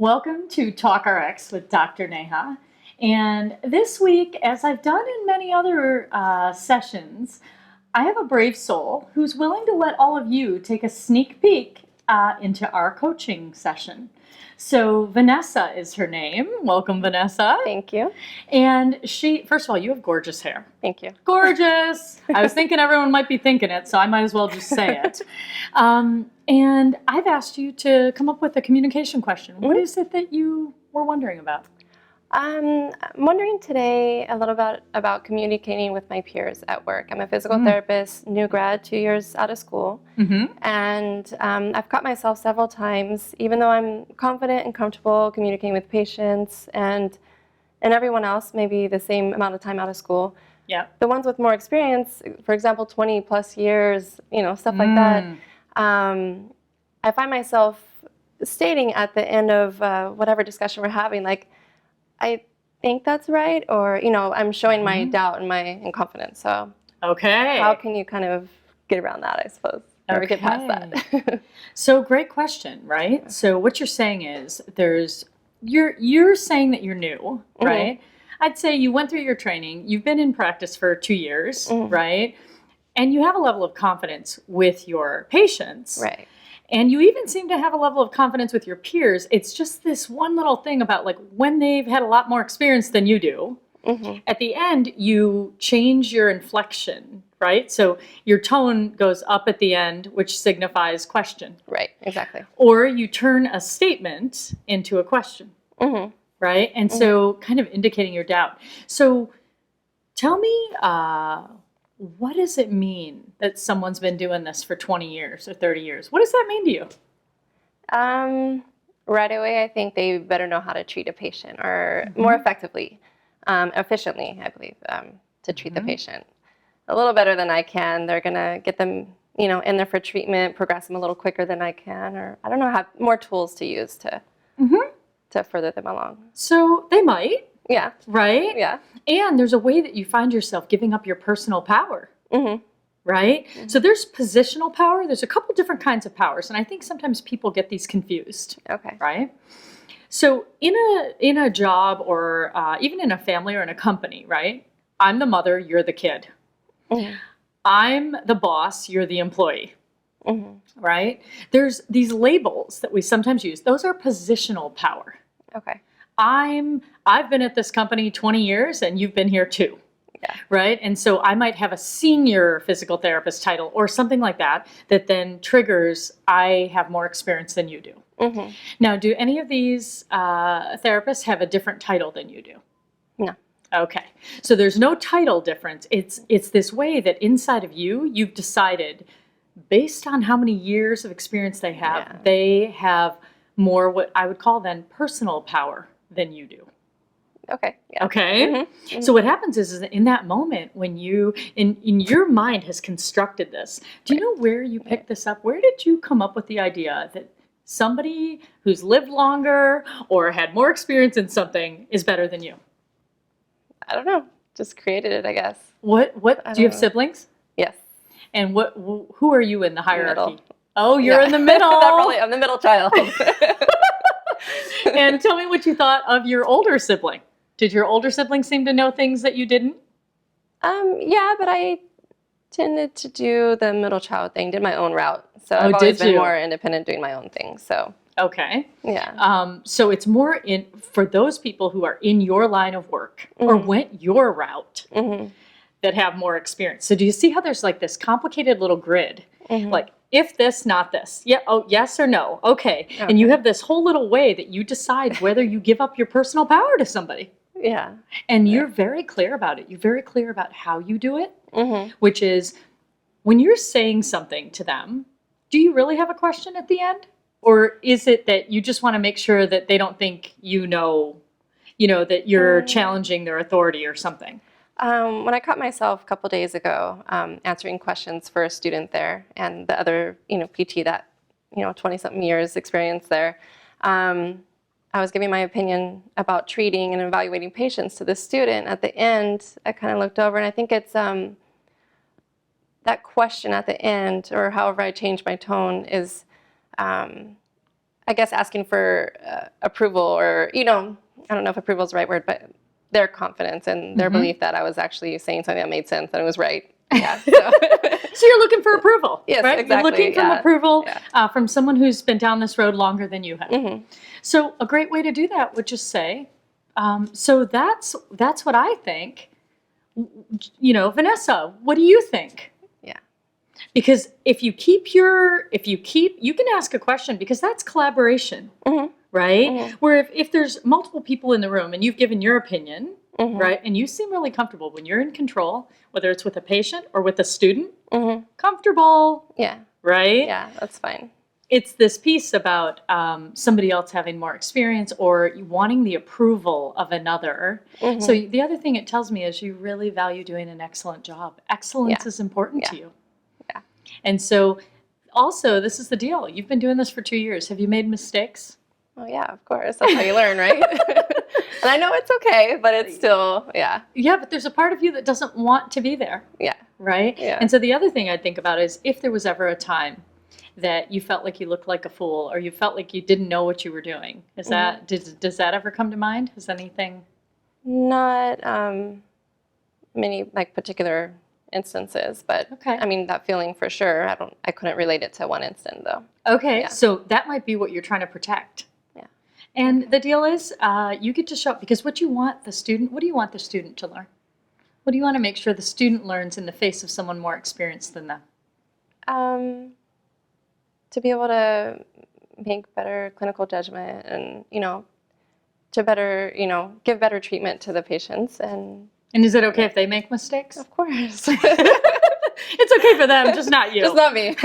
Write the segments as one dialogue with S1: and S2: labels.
S1: Welcome to TalkRx with Dr. Neha. And this week, as I've done in many other sessions, I have a brave soul who's willing to let all of you take a sneak peek into our coaching session. So Vanessa is her name. Welcome, Vanessa.
S2: Thank you.
S1: And first of all, you have gorgeous hair.
S2: Thank you.
S1: Gorgeous. I was thinking everyone might be thinking it, so I might as well just say it. And I've asked you to come up with a communication question. What is it that you were wondering about?
S2: I'm wondering today a little bit about communicating with my peers at work. I'm a physical therapist, new grad, 2 years out of school. And I've caught myself several times, even though I'm confident and comfortable communicating with patients and everyone else, maybe the same amount of time out of school.
S1: Yeah.
S2: The ones with more experience, for example, 20 plus years, stuff like that. I find myself stating at the end of whatever discussion we're having, like, I think that's right, or I'm showing my doubt and my inconfidence. So,
S1: okay,
S2: how can you kind of get around that, I suppose, or get past that?
S1: So, great question, right? So, what you're saying is you're saying that you're new, right? I'd say you went through your training, you've been in practice for 2 years, right? And you have a level of confidence with your patients.
S2: Right.
S1: And you even seem to have a level of confidence with your peers. It's just this one little thing about like when they've had a lot more experience than you do. At the end, you change your inflection, right? So your tone goes up at the end, which signifies question.
S2: Right, exactly.
S1: Or you turn a statement into a question, right? And so kind of indicating your doubt. So tell me, what does it mean that someone's been doing this for 20 years or 30 years? What does that mean to you?
S2: Right away, I think they better know how to treat a patient, or more effectively, efficiently, I believe, to treat the patient a little better than I can. They're going to get them, in there for treatment, progress them a little quicker than I can, or I don't know, have more tools to use to further them along.
S1: So they might.
S2: Yeah.
S1: Right?
S2: Yeah.
S1: And there's a way that you find yourself giving up your personal power. Right? So there's positional power. There's a couple different kinds of powers. And I think sometimes people get these confused.
S2: Okay.
S1: Right? So in a job or even in a family or in a company, right? I'm the mother, you're the kid. I'm the boss, you're the employee. Right? There's these labels that we sometimes use. Those are positional power.
S2: Okay.
S1: I've been at this company 20 years and you've been here too. Yeah. Right? And so I might have a senior physical therapist title or something like that then triggers I have more experience than you do. Now, do any of these therapists have a different title than you do?
S2: No.
S1: Okay. So there's no title difference. It's this way that inside of you've decided based on how many years of experience they have more what I would call then personal power than you do.
S2: Okay. Yeah.
S1: Okay. So what happens is in that moment when you, in your mind has constructed this, do you know where you picked this up? Where did you come up with the idea that somebody who's lived longer or had more experience in something is better than you?
S2: I don't know. Just created it, I guess.
S1: What do you have siblings?
S2: Yes.
S1: And who are you in the hierarchy?
S2: Middle.
S1: Oh, you're in the middle.
S2: I'm the middle child.
S1: And tell me what you thought of your older sibling. Did your older sibling seem to know things that you didn't?
S2: Yeah, but I tended to do the middle child thing, did my own route. So I've always been more independent doing my own thing. So
S1: okay.
S2: Yeah.
S1: So it's more for those people who are in your line of work or went your route that have more experience. So do you see how there's like this complicated little grid? Like if this, not this. Yeah. Oh, yes or no. Okay. And you have this whole little way that you decide whether you give up your personal power to somebody.
S2: Yeah.
S1: And you're very clear about it. You're very clear about how you do it, which is when you're saying something to them, do you really have a question at the end? Or is it that you just want to make sure that they don't think that you're challenging their authority or something?
S2: When I caught myself a couple days ago answering questions for a student there and the other, PT that, 20-something years experience there, I was giving my opinion about treating and evaluating patients to the student. At the end, I kind of looked over, and I think it's that question at the end, or however I changed my tone, is I guess, asking for approval, or, I don't know if approval is the right word, but their confidence and their belief that I was actually saying something that made sense and it was right. Yeah. So,
S1: So you're looking for approval,
S2: yes,
S1: right?
S2: exactly.
S1: You're looking for approval
S2: Yeah.
S1: from someone who's been down this road longer than you have.
S2: Mm-hmm.
S1: So a great way to do that would just say, so that's what I think. Vanessa, what do you think?
S2: Yeah.
S1: Because if you can ask a question, because that's collaboration, right?
S2: Mm-hmm.
S1: Where if there's multiple people in the room and you've given your opinion,
S2: Mm-hmm.
S1: right? And you seem really comfortable when you're in control, whether it's with a patient or with a student, comfortable,
S2: Yeah.
S1: right?
S2: Yeah, that's fine.
S1: It's this piece about somebody else having more experience or you wanting the approval of another. So the other thing it tells me is you really value doing an excellent job. Excellence is important to you.
S2: Yeah.
S1: And so also, this is the deal. You've been doing this for 2 years. Have you made mistakes?
S2: Oh, yeah, of course. That's how you learn, right? And I know it's okay, but it's still,
S1: Yeah, but there's a part of you that doesn't want to be there.
S2: Yeah.
S1: Right?
S2: Yeah.
S1: And so the other thing I'd think about is if there was ever a time that you felt like you looked like a fool or you felt like you didn't know what you were doing, does that ever come to mind? Has anything?
S2: Not many particular instances, but
S1: Okay.
S2: I mean that feeling for sure. I couldn't relate it to one instant though.
S1: Okay,
S2: Yeah.
S1: so that might be what you're trying to protect.
S2: Yeah.
S1: And the deal is you get to show up because what do you want the student to learn? What do you want to make sure the student learns in the face of someone more experienced than them?
S2: To be able to make better clinical judgment and, to better, give better treatment to the patients. And
S1: is it okay if they make mistakes?
S2: of course.
S1: It's okay for them, just not you.
S2: Just not me.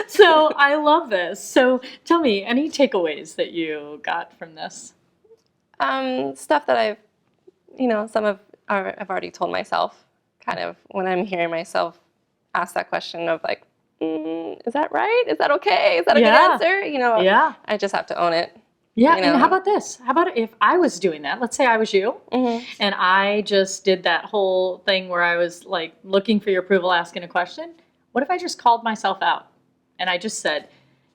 S1: So I love this. So tell me, any takeaways that you got from this?
S2: Stuff that I've already told myself, kind of when I'm hearing myself ask that question of like, is that right? Is that okay? Is that a good answer?
S1: Yeah.
S2: I just have to own it.
S1: Yeah, and how about this? How about if I was doing that? Let's say I was you, and I just did that whole thing where I was like looking for your approval, asking a question. What if I just called myself out and I just said,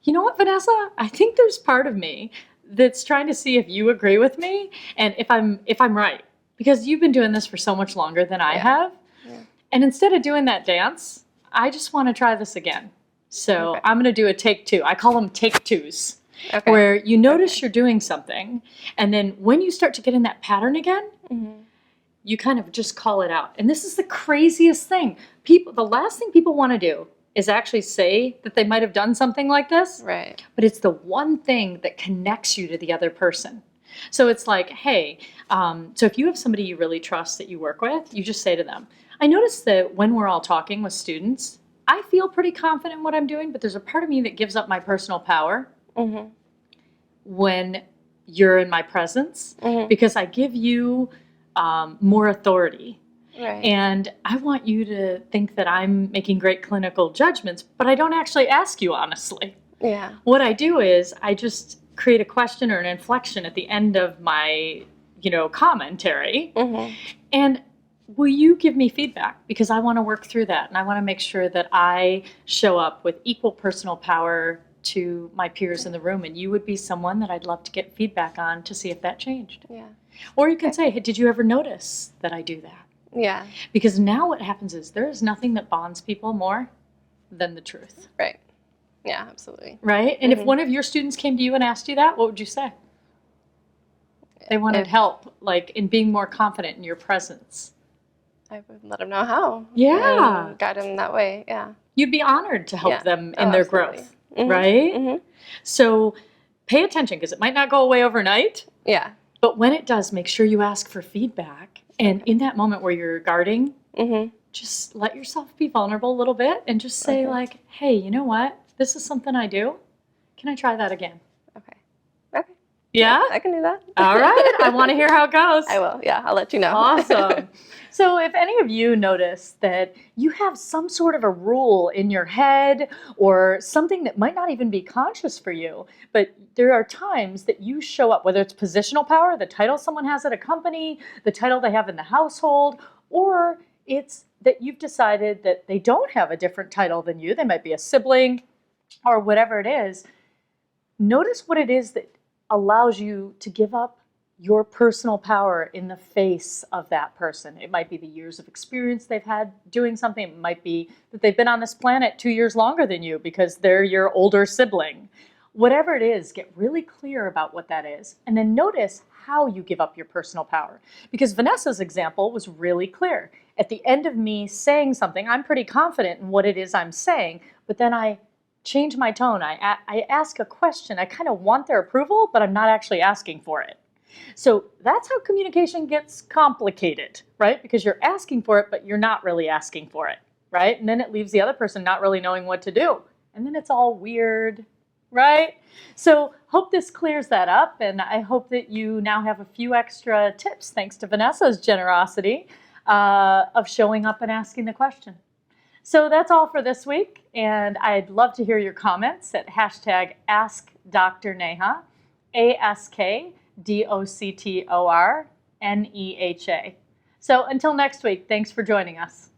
S1: you know what, Vanessa? I think there's part of me that's trying to see if you agree with me and if I'm right, because you've been doing this for so much longer than I have. Yeah. And instead of doing that dance, I just want to try this again. So I'm going to do a take two. I call them take twos. Okay. Where you notice you're doing something, and then when you start to get in that pattern again, you kind of just call it out. And this is the craziest thing. The last thing people want to do is actually say that they might have done something like this.
S2: Right.
S1: But it's the one thing that connects you to the other person. So it's like, hey, so if you have somebody you really trust that you work with, you just say to them, I notice that when we're all talking with students, I feel pretty confident in what I'm doing, but there's a part of me that gives up my personal power when you're in my presence because I give you more authority. Right. And I want you to think that I'm making great clinical judgments, but I don't actually ask you honestly. Yeah. What I do is I just create a question or an inflection at the end of my, commentary. And will you give me feedback? Because I want to work through that and I want to make sure that I show up with equal personal power to my peers in the room, and you would be someone that I'd love to get feedback on to see if that changed. Yeah. Or you can say, hey, did you ever notice that I do that? Yeah. Because now what happens is there is nothing that bonds people more than the truth.
S2: Right. Yeah, absolutely.
S1: Right? And if one of your students came to you and asked you that, what would you say? They wanted help, like in being more confident in your presence.
S2: I would let them know how.
S1: Yeah.
S2: And guide them that way. Yeah.
S1: You'd be honored to help them in their growth. Right? So pay attention because it might not go away overnight. Yeah. But when it does, make sure you ask for feedback. And in that moment where you're guarding, just let yourself be vulnerable a little bit and just say like, hey, you know what? This is something I do. Can I try that again? Okay. Yeah?
S2: I can do that.
S1: All right. I want to hear how it goes.
S2: I will. Yeah, I'll let you know.
S1: Awesome. So if any of you notice that you have some sort of a rule in your head or something that might not even be conscious for you, but there are times that you show up, whether it's positional power, the title someone has at a company, the title they have in the household, or it's that you've decided that they don't have a different title than you. They might be a sibling or whatever it is. notice what it is that allows you to give up your personal power in the face of that person. It might be the years of experience they've had doing something. It might be that they've been on this planet 2 years longer than you because they're your older sibling. Whatever it is, get really clear about what that is, and then notice how you give up your personal power. Because Vanessa's example was really clear. At the end of me saying something, I'm pretty confident in what it is I'm saying, but then I change my tone. I ask a question. I kind of want their approval, but I'm not actually asking for it. So that's how communication gets complicated, right? Because you're asking for it, but you're not really asking for it, right? And then it leaves the other person not really knowing what to do. And then it's all weird, right? So hope this clears that up. And I hope that you now have a few extra tips, thanks to Vanessa's generosity, of showing up and asking the question. So that's all for this week. And I'd love to hear your comments at hashtag AskDrNeha, AskDoctorNeha. So until next week, thanks for joining us.